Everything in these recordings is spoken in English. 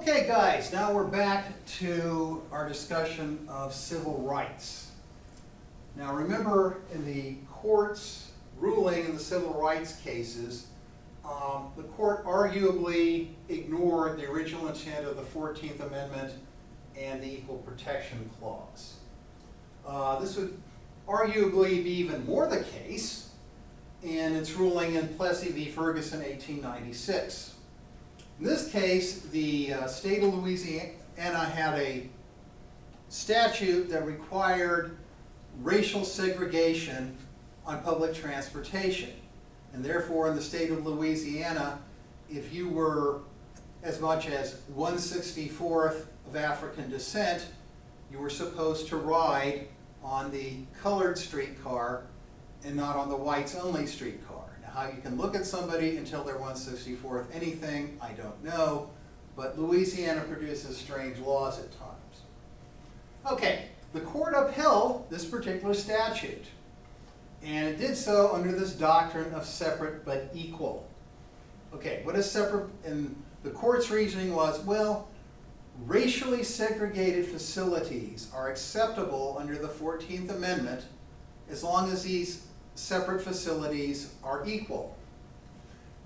Okay guys, now we're back to our discussion of civil rights. Now remember, in the court's ruling in the civil rights cases, the court arguably ignored the original intent of the 14th Amendment and the Equal Protection Clause. This would arguably be even more the case in its ruling in Plessy v. Ferguson, 1896. In this case, the state of Louisiana had a statute that required racial segregation on public transportation. And therefore, in the state of Louisiana, if you were as much as 1/64th of African descent, you were supposed to ride on the colored streetcar and not on the whites-only streetcar. Now, how you can look at somebody until they're 1/64th anything, I don't know, but Louisiana produces strange laws at times. Okay, the court upheld this particular statute, and it did so under this doctrine of separate but equal. Okay, what is separate? And the court's reasoning was, well, racially segregated facilities are acceptable under the 14th Amendment as long as these separate facilities are equal.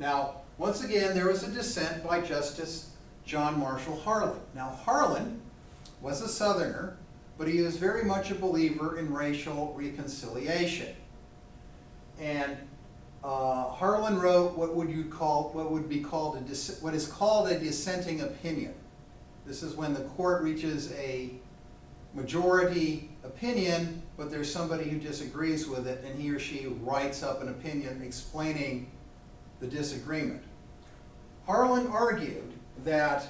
Now, once again, there was a dissent by Justice John Marshall Harlan. Now, Harlan was a Southerner, but he was very much a believer in racial reconciliation. And Harlan wrote what is called a dissenting opinion. This is when the court reaches a majority opinion, but there's somebody who disagrees with it, and he or she writes up an opinion explaining the disagreement. Harlan argued that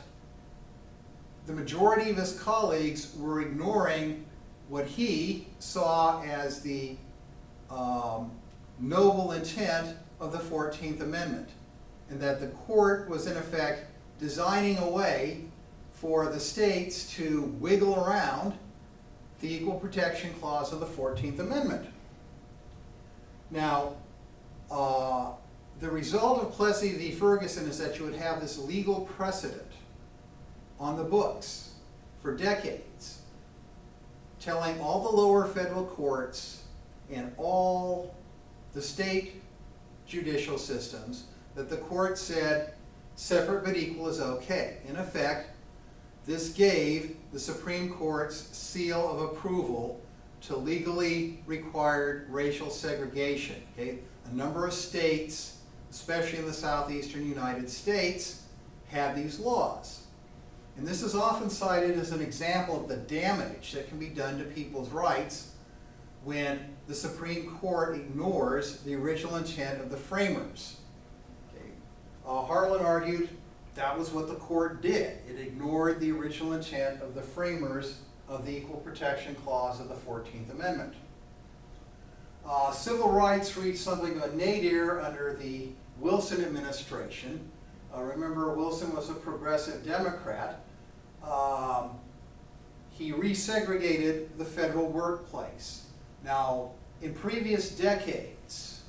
the majority of his colleagues were ignoring what he saw as the noble intent of the 14th Amendment, and that the court was in effect designing a way for the states to wiggle around the Equal Protection Clause of the 14th Amendment. Now, the result of Plessy v. Ferguson is that you would have this legal precedent on the books for decades, telling all the lower federal courts and all the state judicial systems that the court said separate but equal is okay. In effect, this gave the Supreme Court's seal of approval to legally required racial segregation. Okay? A number of states, especially in the southeastern United States, had these laws. And this is often cited as an example of the damage that can be done to people's rights when the Supreme Court ignores the original intent of the framers. Okay? Harlan argued that was what the court did. It ignored the original intent of the framers of the Equal Protection Clause of the 14th Amendment. Civil rights reached something of a nadir under the Wilson administration. Remember, Wilson was a progressive Democrat. He resegregated the federal workplace. Now, in previous decades,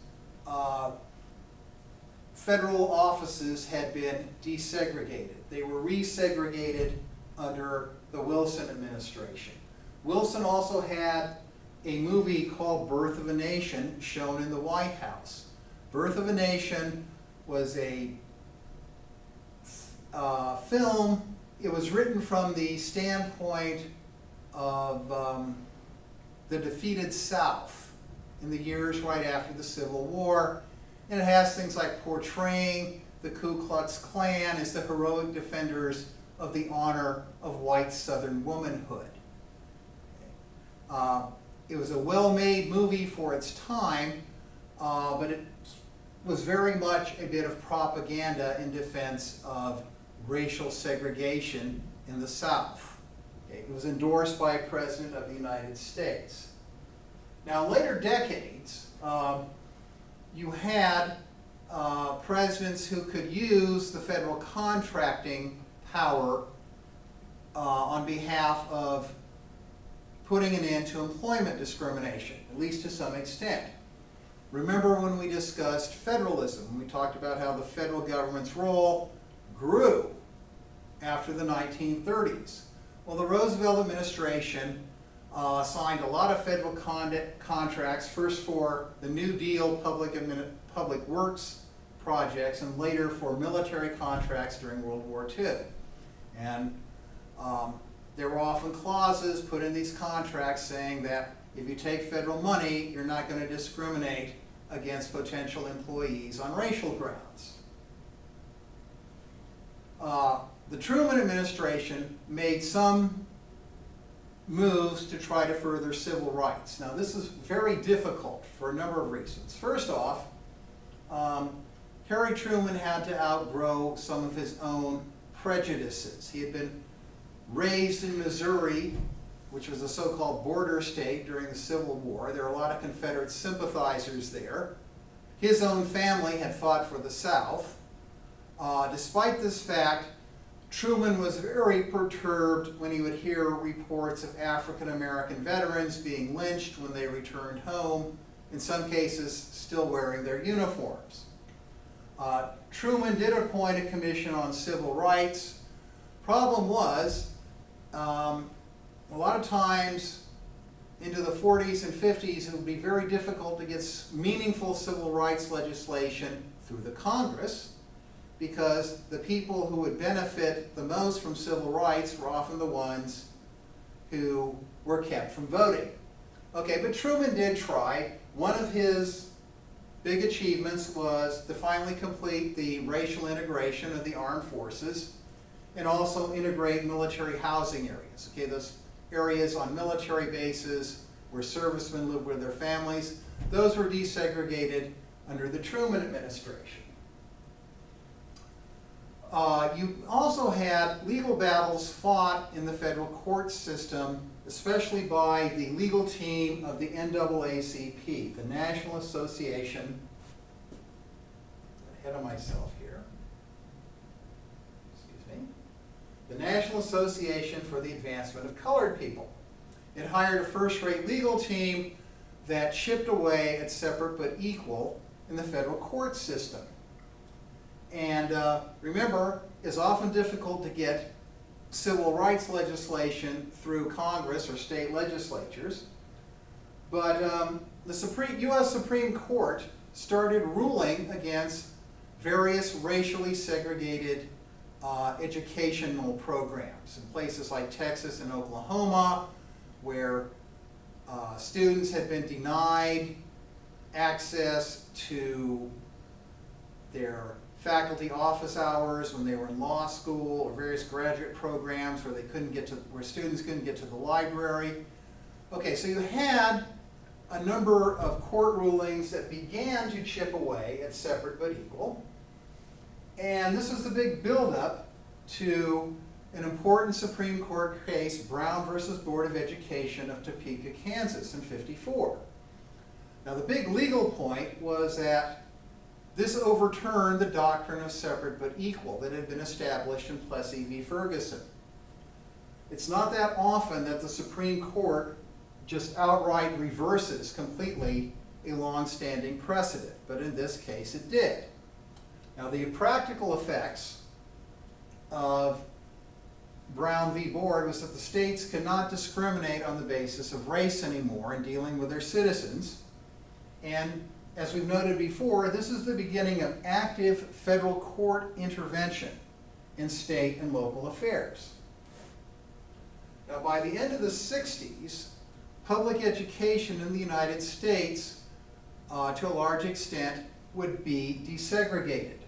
federal offices had been desegregated. They were resegregated under the Wilson administration. Wilson also had a movie called Birth of a Nation shown in the White House. Birth of a Nation was a film. It was written from the standpoint of the defeated South in the years right after the Civil War. And it has things like portraying the Ku Klux Klan as the heroic defenders of the honor of white Southern womanhood. It was a well-made movie for its time, but it was very much a bit of propaganda in defense of racial segregation in the South. It was endorsed by a president of the United States. Now, in later decades, you had presidents who could use the federal contracting power on behalf of putting an end to employment discrimination, at least to some extent. Remember when we discussed federalism, when we talked about how the federal government's role grew after the 1930s. Well, the Roosevelt administration signed a lot of federal contracts, first for the New Deal public works projects and later for military contracts during World War II. And there were often clauses put in these contracts saying that if you take federal money, you're not going to discriminate against potential employees on racial grounds. The Truman administration made some moves to try to further civil rights. Now, this is very difficult for a number of reasons. First off, Harry Truman had to outgrow some of his own prejudices. He had been raised in Missouri, which was a so-called border state during the Civil War. There were a lot of Confederate sympathizers there. His own family had fought for the South. Despite this fact, Truman was very perturbed when he would hear reports of African American veterans being lynched when they returned home, in some cases still wearing their uniforms. Truman did appoint a commission on civil rights. Problem was, a lot of times into the 40s and 50s, it would be very difficult to get meaningful civil rights legislation through the Congress, because the people who would benefit the most from civil rights were often the ones who were kept from voting. Okay, but Truman did try. One of his big achievements was to finally complete the racial integration of the armed forces and also integrate military housing areas. Okay, those areas on military bases where servicemen lived with their families, those were desegregated under the Truman administration. You also had legal battles fought in the federal court system, especially by the legal team of the NAACP, the National Association, ahead of myself here, excuse me, the National Association for the Advancement of Colored People. It hired a first-rate legal team that chipped away at separate but equal in the federal court system. And remember, it's often difficult to get civil rights legislation through Congress or state legislatures. But the U.S. Supreme Court started ruling against various racially segregated educational programs in places like Texas and Oklahoma, where students had been denied access to their faculty office hours when they were in law school, or various graduate programs where students couldn't get to the library. Okay, so you had a number of court rulings that began to chip away at separate but equal. And this was the big buildup to an important Supreme Court case, Brown versus Board of Education of Topeka, Kansas in '54. Now, the big legal point was that this overturned the doctrine of separate but equal that had been established in Plessy v. Ferguson. It's not that often that the Supreme Court just outright reverses completely a long-standing precedent, but in this case it did. Now, the practical effects of Brown v. Board was that the states could not discriminate on the basis of race anymore in dealing with their citizens. And as we've noted before, this is the beginning of active federal court intervention in state and local affairs. Now, by the end of the 60s, public education in the United States, to a large extent, would be desegregated.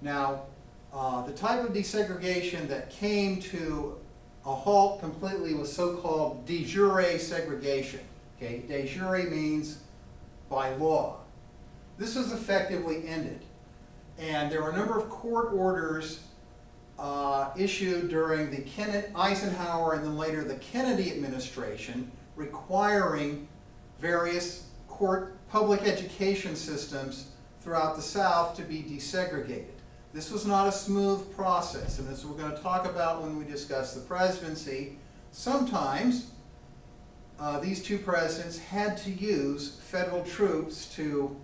Now, the type of desegregation that came to a halt completely was so-called de jure segregation. Okay? De jure means by law. This was effectively ended. And there were a number of court orders issued during the Eisenhower and then later the Kennedy administration requiring various public education systems throughout the South to be desegregated. This was not a smooth process, and as we're going to talk about when we discuss the presidency, sometimes these two presidents had to use federal troops to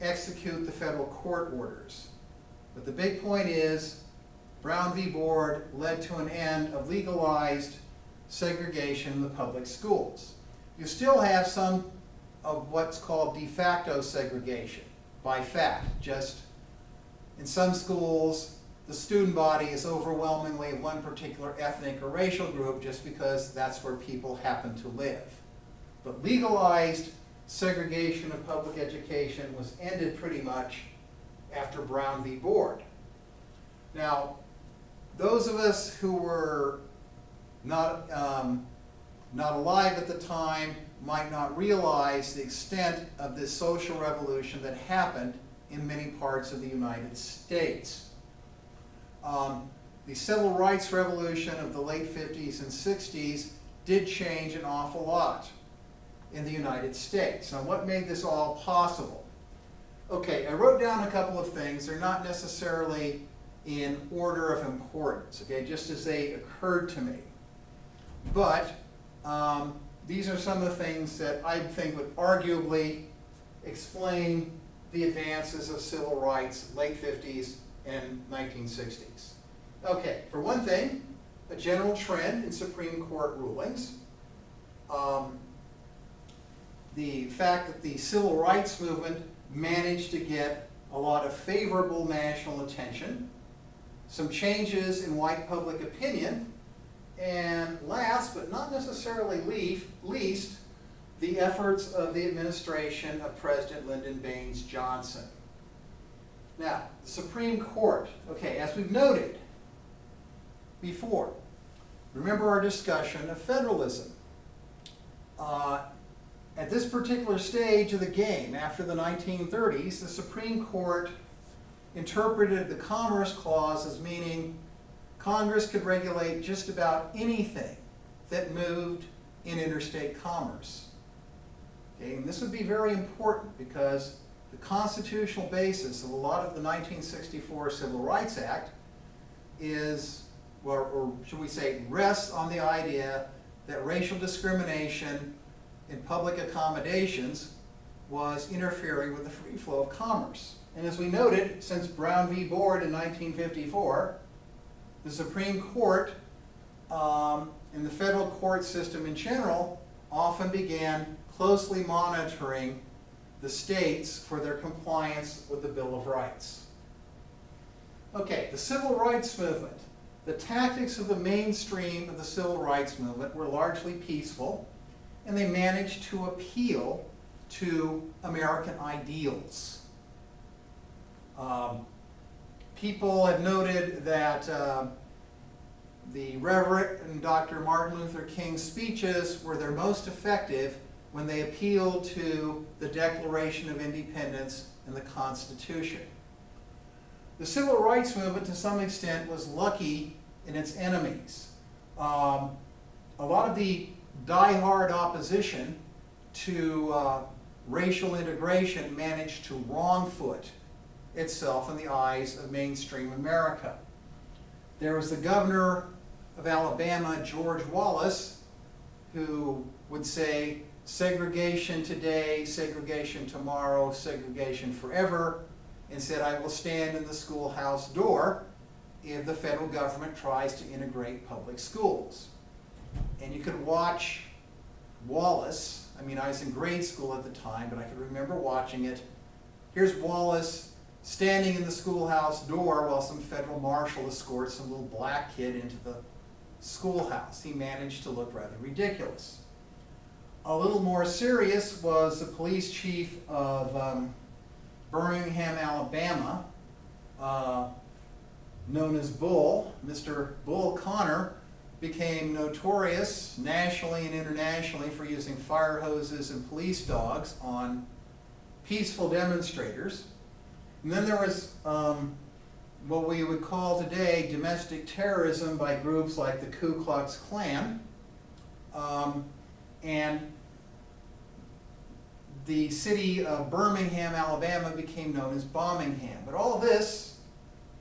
execute the federal court orders. But the big point is, Brown v. Board led to an end of legalized segregation in the public schools. You still have some of what's called de facto segregation by fact. Just in some schools, the student body is overwhelmingly of one particular ethnic or racial group just because that's where people happen to live. But legalized segregation of public education was ended pretty much after Brown v. Board. Now, those of us who were not alive at the time might not realize the extent of this social revolution that happened in many parts of the United States. The civil rights revolution of the late 50s and 60s did change an awful lot in the United States. Now, what made this all possible? Okay, I wrote down a couple of things. They're not necessarily in order of importance, okay, just as they occurred to me. But these are some of the things that I think would arguably explain the advances of civil rights, late 50s and 1960s. Okay, for one thing, a general trend in Supreme Court rulings. The fact that the civil rights movement managed to get a lot of favorable national attention, some changes in white public opinion, and last but not necessarily least, the efforts of the administration of President Lyndon Baines Johnson. Now, the Supreme Court, okay, as we've noted before, remember our discussion of federalism. At this particular stage of the game, after the 1930s, the Supreme Court interpreted the Commerce Clause as meaning Congress could regulate just about anything that moved in interstate commerce. Okay, and this would be very important because the constitutional basis of a lot of the 1964 Civil Rights Act is, or should we say, rests on the idea that racial discrimination in public accommodations was interfering with the free flow of commerce. And as we noted, since Brown v. Board in 1954, the Supreme Court and the federal court system in general often began closely monitoring the states for their compliance with the Bill of Rights. Okay, the civil rights movement. The tactics of the mainstream of the civil rights movement were largely peaceful, and they managed to appeal to American ideals. People have noted that the Reverend and Dr. Martin Luther King's speeches were their most effective when they appealed to the Declaration of Independence and the Constitution. The civil rights movement, to some extent, was lucky in its enemies. A lot of the die-hard opposition to racial integration managed to wrong-foot itself in the eyes of mainstream America. There was the governor of Alabama, George Wallace, who would say, segregation today, segregation tomorrow, segregation forever, and said, I will stand in the schoolhouse door if the federal government tries to integrate public schools. And you could watch Wallace. I mean, I was in grade school at the time, but I could remember watching it. Here's Wallace standing in the schoolhouse door while some federal marshal escorts some little black kid into the schoolhouse. He managed to look rather ridiculous. A little more serious was the police chief of Birmingham, Alabama, known as Bull. Mr. Bull Connor became notorious nationally and internationally for using fire hoses and police dogs on peaceful demonstrators. And then there was what we would call today domestic terrorism by groups like the Ku Klux Klan. And the city of Birmingham, Alabama became known as Bombingham. But all this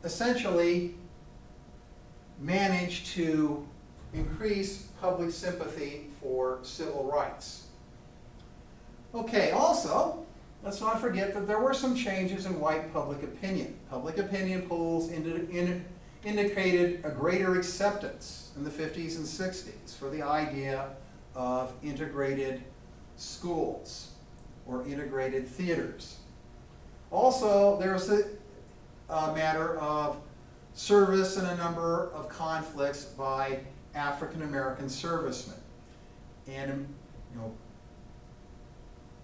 essentially managed to increase public sympathy for civil rights. Okay, also, let's not forget that there were some changes in white public opinion. Public opinion polls indicated a greater acceptance in the 50s and 60s for the idea of integrated schools or integrated theaters. Also, there's a matter of service and a number of conflicts by African American servicemen. And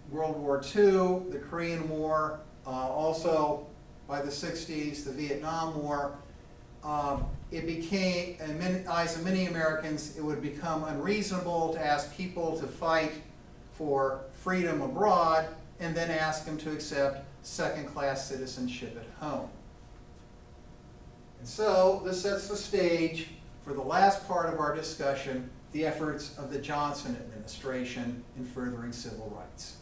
World War II, the Korean War, also by the 60s, the Vietnam War, it became, in the eyes of many Americans, it would become unreasonable to ask people to fight for freedom abroad and then ask them to accept second-class citizenship at home. And so this sets the stage for the last part of our discussion, the efforts of the Johnson administration in furthering civil rights.